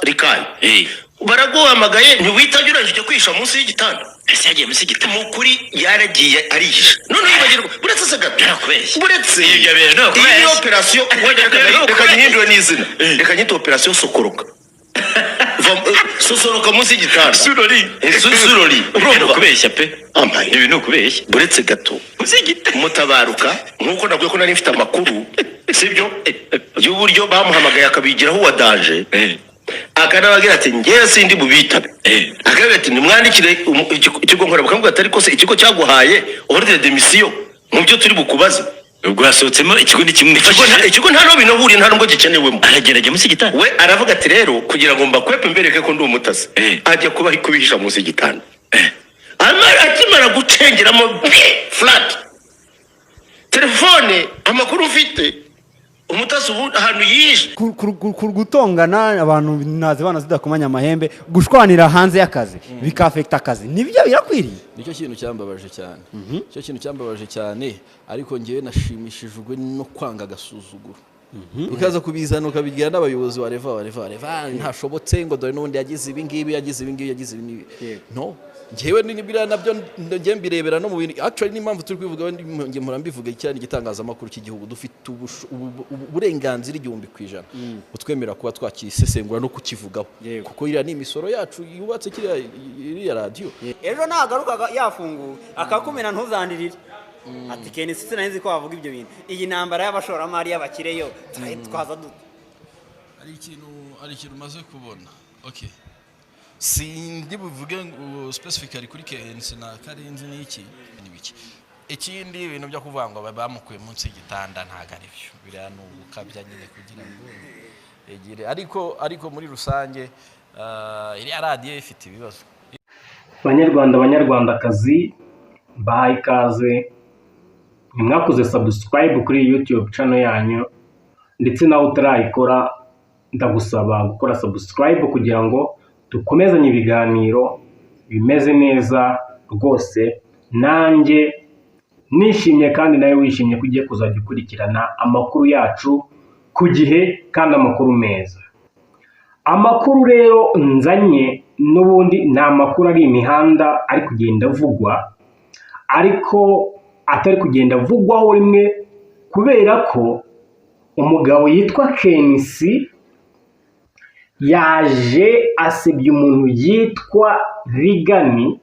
rikaye baraguhamagaye ntiwitabye urangije kwisha munsi y'igitanda ese yagiye munsi y'igitanda mukuri yaragiye arihisha none yibagirwa buretse se gato buretse ibyo bintu no kubeshya iyi operation reka nyihindure n'izina reka nyite operation sokoroka sosoroka munsi y'igitanda surori urumva kubeshya pe ambaye ibintu kubeshya buretse gato munsi y'igitanda mutabaruka nkuko nabwiye ko nari mfite amakuru sibyo y'uburyo bamuhamagaye akabigiraho wadanje akanabagira ati ngewe sindi bubitabe akagira ati nimwandikire ikigo nkora bakamubwira ati ariko se ikigo cyaguhaye ordre de mission mu byo turi bukubaze ubwo hasohotsemo ikigo ni kimwe ikigo nta no binahuriye nta nubwo gikenewemo aragerage munsi y'igitanda we aravuga ati rero kugira ngo mbakwepe mbereke ko ndi umutasi ajya kubihisha munsi y'igitanda akimara gucengeramo flat telefone amakuru mfite umutasi ubu ahantu yishe gutongana abantu nazi bana zidakomanya amahembe gushwanira hanze y'akazi bikafekta akazi nibyo birakwiriye nicyo kintu cyambabaje cyane cyo kintu cyambabaje cyane ariko ngewe nashimishijwe no kwanga gasuzuguro ukaza kubizana ukabigira n'abayobozi wareva ntashobotse ngo dore n'ubundi yagize ibi ngibi no ngewe n'ibira nabyo ngiye mbirebera no mu bintu actually n'impamvu turi kwivuga nge mpora mbivuga cyane igitangazamakuru cy'igihugu dufite uburenganzira 100% utwemera kuba twakisesengura no kukivugaho kuko iriya ni imisoro yacu yubatse kiriya radio ejo nagaruka yafunguye akakumena ntuzandirire ati Ken sinzi ko bavuga ibyo bintu iyi nambara y'abashoramari y'abakireyo twaza dute ari ikintu maze kubona okay sindi buvuge specifically kuri Kensi na Karenzi n'iki n'ibiki ikindi ibintu byo kuvuga ngo bamukuye munsi y'igitanda ntago ari byo biriya n'ubukabya nyine kugira ngo egire ariko muri rusange iri radio ifite ibibazo banyarwandakazi bahaye ikaze mwakoze subscribe kuri YouTube channel yanyu ndetse nawe utarayikora ndagusaba gukora subscribe kugira ngo dukomezanye ibiganiro bimeze neza rwose nanjye nishimye kandi nawe wishimye kugiye kuzajya ukurikirana amakuru yacu ku gihe kandi amakuru meza. Amakuru rero nzanye n'ubundi ni amakuru ari imihanda ari kugenda avugwa ariko atari kugenda avugwaho rimwe kubera ko umugabo yitwa Kensi yaje asebye umuntu yitwa Rigani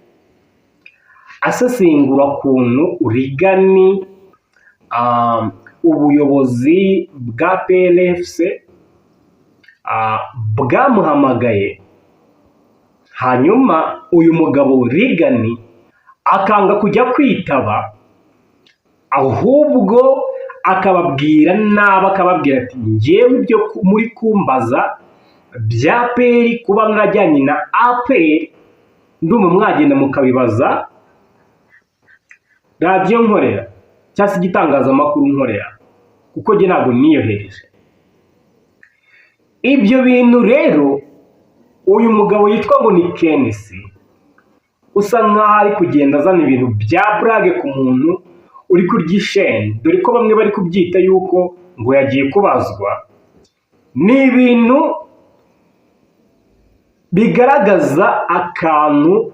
asesengura kuntu Rigani ubuyobozi bwa PLFC bwamuhamagaye hanyuma uyu mugabo Rigani akanga kujya kwitaba ahubwo akababwira akababwira ati ngewe ibyo muri kumbaza bya peri kuba mwajyanye na APR ndumva mwagenda mukabibaza radio nkorera cyangwa se igitangazamakuru nkorera kuko nge ntabwo niyohereje ibyo bintu. Rero uyu mugabo yitwa ngo ni Kensi usa nkaho ari kugenda azana ibintu bya brage ku muntu uri kurya isheni, dore ko bamwe bari kubyita yuko ngo yagiye kubazwa. Ni ibintu bigaragaza akantu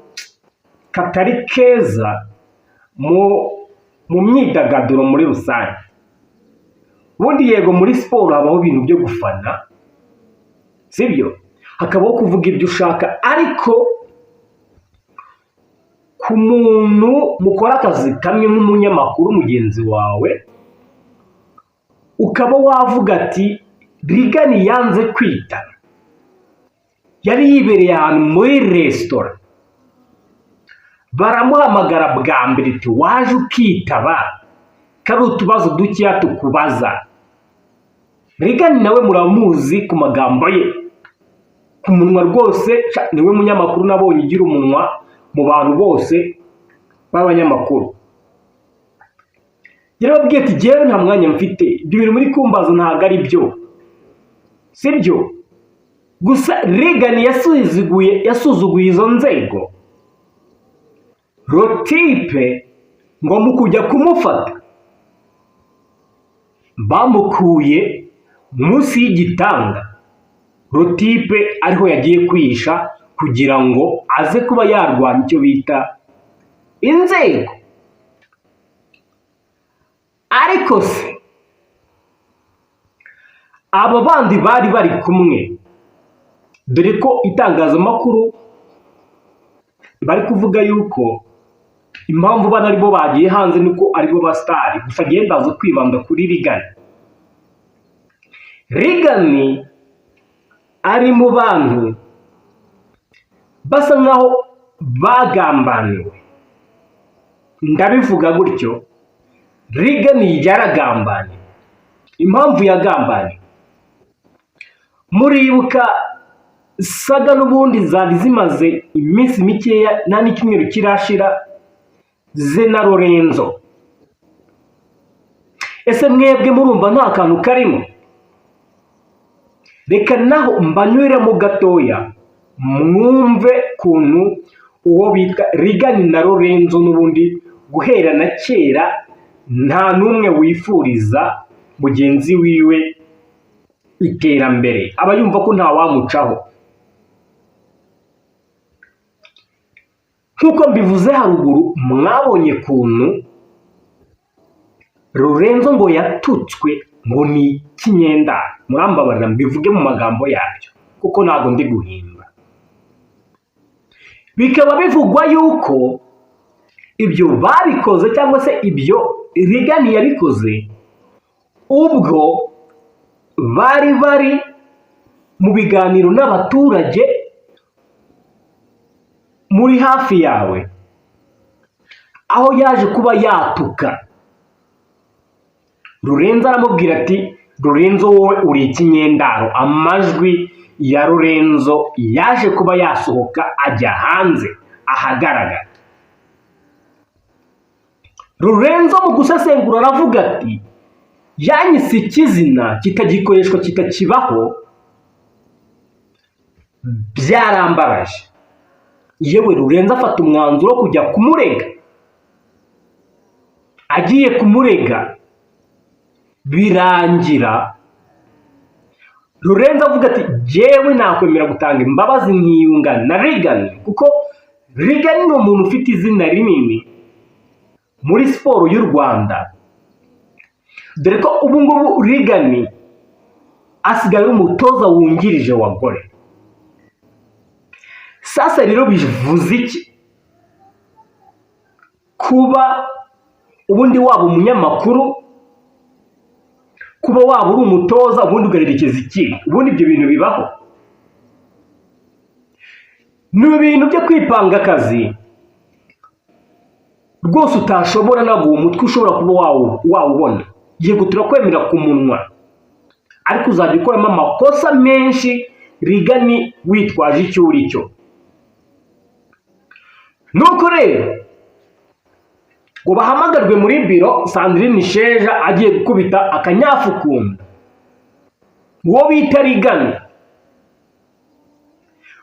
katari keza mu myidagaduro muri rusange. Ubundi yego muri siporo habaho ibintu byo gufana, sibyo? Hakabaho kuvuga ibyo ushaka, ariko ku muntu mukora akazi kamwe nk'umunyamakuru mugenzi wawe ukaba wavuga ati Rigani yanze kwita, yari yibereye ahantu muri resitora, baramuhamagara bwa mbere ati waje ukitaba kari utubazo dukeya tukubaza. Rigani nawe muramuzi ku magambo ye, ku munwa rwose niwe munyamakuru nabonye ugira umunwa mu bantu bose b'abanyamakuru. Yarababwiye ati jyewe nta mwanya mfite, ibyo bintu muri kumbaza ntabwo ari byo, sibyo? Gusa Rigani yasuzuguye izo nzego. Rotipe ngo mu kujya kumufata bamukuye munsi y'igitanda, rotipe ariho yagiye kwihisha kugira ngo aze kuba yarwanya icyo bita inzego. Ariko se aba bandi bari bari kumwe, dore ko itangazamakuru bari kuvuga yuko impamvu bana aribo bagiye hanze nuko aribo ba star, gusa agenda aza kwibanda kuri Regan. Regan ari mu bantu basa nkaho bagambaniwe, ndabivuga gutyo. Regan yaragambaniwe. Impamvu yagambaniwe, muribuka saga n'ubundi zari zimaze iminsi mikeya nta n'icyumweru kirashira ze na Lorenzo. Ese mwebwe murumva nta kantu karimo? Reka naho mbanyuremo gatoya mwumve kuntu uwo bita Regan na Lorenzo n'ubundi guhera na kera nta n'umwe wifuriza mugenzi wiwe iterambere, aba yumva ko nta wamucaho. Nk'uko mbivuze haruguru, mwabonye kuntu Lorenzo ngo yatutswe ngo ni kinyendaro. Murambabarira mbivuge mu magambo yabyo kuko ntabwo ndi guhimba. Bikaba bivugwa yuko ibyo babikoze cyangwa se ibyo Regan yabikoze ubwo bari mu biganiro n'abaturage muri hafi yawe, aho yaje kuba yatuka Lorenzo. Aramubwira ati Lorenzo wowe uri ikinyendaro. Amajwi ya Lorenzo yaje kuba yasohoka ajya hanze ahagaragara. Lorenzo mu gusesengura aravuga ati yanyise ikizina kitagikoreshwa kitakibaho, byarambabaje. Yewe Lorenzo afata umwanzuro wo kujya kumurega. Agiye kumurega birangira Lorenzo avuga ati jewe nakwemera gutanga imbabazi nkiyunga na Regan, kuko Regan ni umuntu ufite izina rinini muri siporo y'u Rwanda, dore ko ubu ngubu Regan asigaye ari umutoza wungirije wa Gole. Sasa rero bivuze iki kuba ubundi waba umunyamakuru, kuba waba uri umutoza ubundi ugaherekeza iki? Ubundi ibyo bintu bibaho? Ni ibintu byo kwipanga akazi rwose utashobora nabwo umutwe ushobora kuba wawubona. Yego turakwemera ku munwa, ariko uzajya ukoramo amakosa menshi Regan witwaje icyo uri cyo. Nuko rero ngo bahamagarwe muri biro, Sandrine Sheja agiye gukubita akanyafu kunda uwo bita Regan.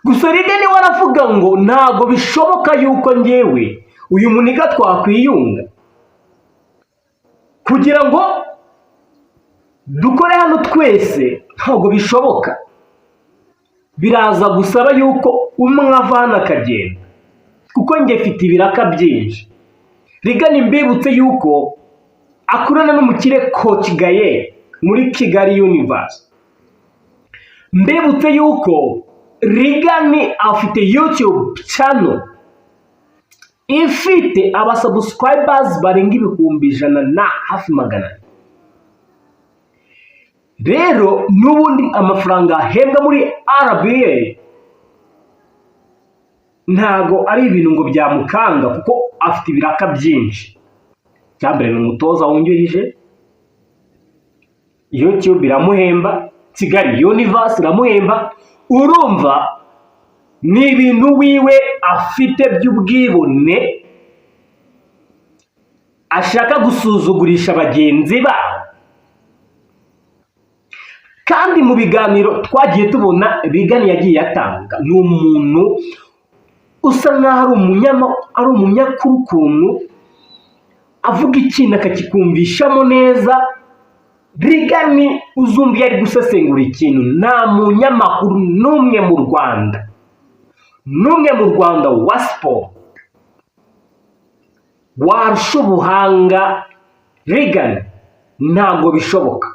Gusa Regan waravuga ngo ntago bishoboka yuko njyewe uyu muniga twakwiyunga kugira ngo dukore hano twese, ntago bishoboka. Biraza gusaba yuko umwe avana akagenda, kuko njye mfite ibiraka byinshi. Regan mbibutse yuko akorana n'umukire Coach Gaye muri Kigali Universe. Mbibutse yuko Regan afite YouTube channel ifite abasubscribers barenga 100 na hafi 100. Rero n'ubundi amafaranga ahembwa muri RBA ntago ari ibintu ngo byamukanga, kuko afite ibiraka byinshi. Cyambere ni umutoza wungirije, YouTube iramuhemba, Kigali Universe iramuhemba. Urumva ni ibintu wiwe afite by'ubwibone ashaka gusuzugurisha bagenzi ba. Kandi mu biganiro twagiye tubona Regan yagiye atanga, ni umuntu usa nkaho ari umunyakuru kuntu avuga ikintu akakikumvishamo neza, Rigani uzumva yari gusesengura ikintu, nta munyamakuru n'umwe mu Rwanda wa siporo warusha ubuhanga Rigani, ntabwo bishoboka.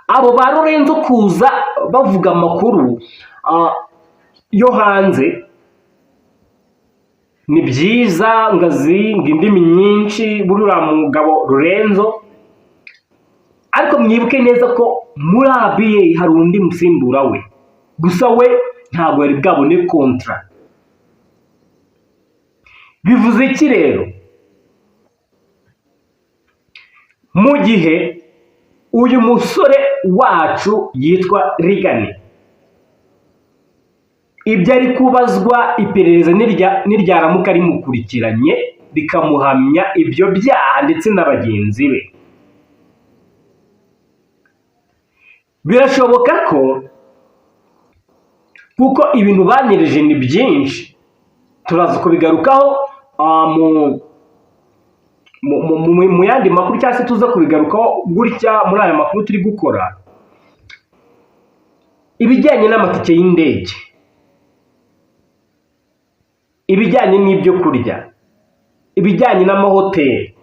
Abo ba Lorenzo kuza bavuga amakuru yo hanze ni byiza, ngazinga indimi nyinshi buriya mugabo Lorenzo, ariko mwibuke neza ko muri ABA hari undi musimbura we, gusa we ntabwo yari bwabone kontra. Bivuze iki rero? Mu gihe uyu musore wacu yitwa Rigani, ibyo ari kubazwa iperereza niryaramuka rimukurikiranye rikamuhamya ibyo byaha ndetse na bagenzi be, birashoboka ko, kuko ibintu banyereje ni byinshi, turaza kubigarukaho mu yandi makuru, cyangwa se tuza kubigarukaho gutya muri aya makuru turi gukora. Ibijyanye n'amatike y'indege, ibijyanye n'ibyo kurya, ibijyanye n'amahoteli,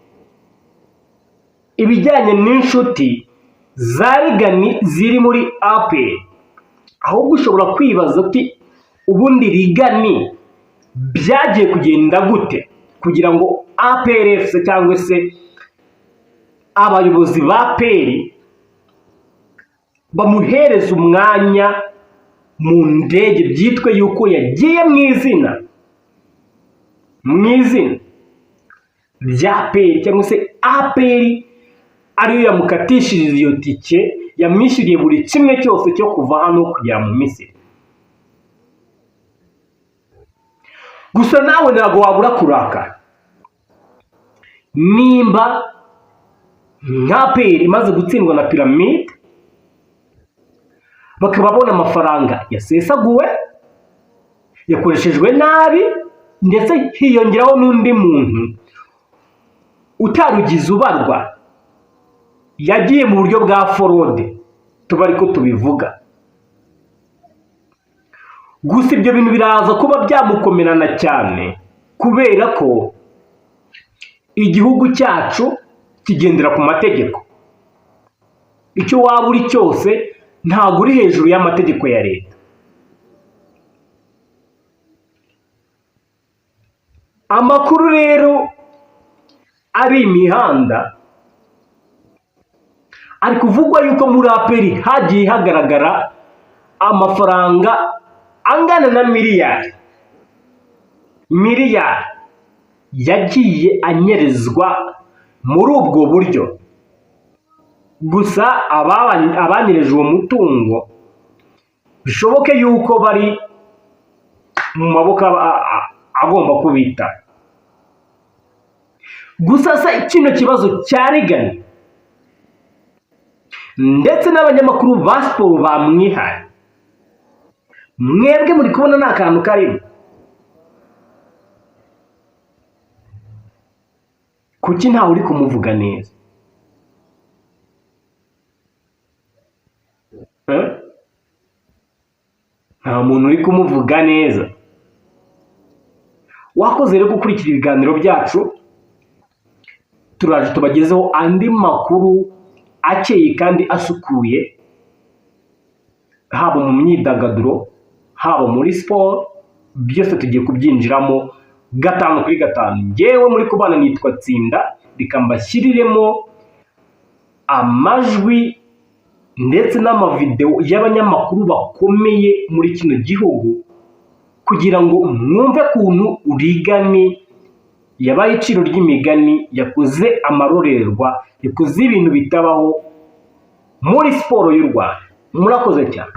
ibijyanye n'inshuti za Rigani ziri muri APR, ahubwo ushobora kwibaza ati ubundi Rigani byagiye kugenda gute kugira ngo APRFC cyangwa se abayobozi ba APR bamuhereza umwanya mu ndege, byitwe yuko yagiye mu izina rya APR, cyangwa se APR ariyo yamukatishiriza iyo tike, yamwishyuriye buri kimwe cyose cyo kuva hano kugera mu Misiri. Gusa nawe ntabwo wabura kurakara nimba nka APR imaze gutsindwa na Pyramide, bakaba babona amafaranga yasesaguwe, yakoreshejwe nabi, ndetse hiyongeraho n'undi muntu utarugize ubarwa yagiye mu buryo bwa forode, tuba ariko tubivuga. Gusa ibyo bintu biraza kuba byamukomerana cyane, kubera ko igihugu cyacu kigendera ku mategeko. Icyo waba uri cyose ntabwo uri hejuru y'amategeko ya leta. Amakuru rero ari imihanda ari kuvugwa yuko muri APR hagiye hagaragara amafaranga angana na miliyari yagiye anyerezwa muri ubwo buryo. Gusa abanyereje uwo mutungo bishoboke yuko bari mu maboko agomba kubita. Gusa se kino kibazo cya Rigani ndetse n'abanyamakuru ba siporo bamwihaye, mwebwe muri kubona nta kantu karimo? Kuki ntawe uri kumuvuga neza? Nta muntu uri kumuvuga neza. Wakoze rero gukurikira ibiganiro byacu, turaje tubagezeho andi makuru akeye kandi asukuye, haba mu myidagaduro, haba muri siporo, byose tugiye kubyinjiramo 5 kuri 5. Ngewe muri kubana nitwa Tsinda, rikambashyiriremo amajwi ndetse n'amavideo y'abanyamakuru bakomeye muri kino gihugu, kugira ngo mwumve kuntu Rigani yabaye iciro ry'imigani, yakoze amarorerwa, yakoze ibintu bitabaho muri siporo y'u Rwanda. Murakoze cyane.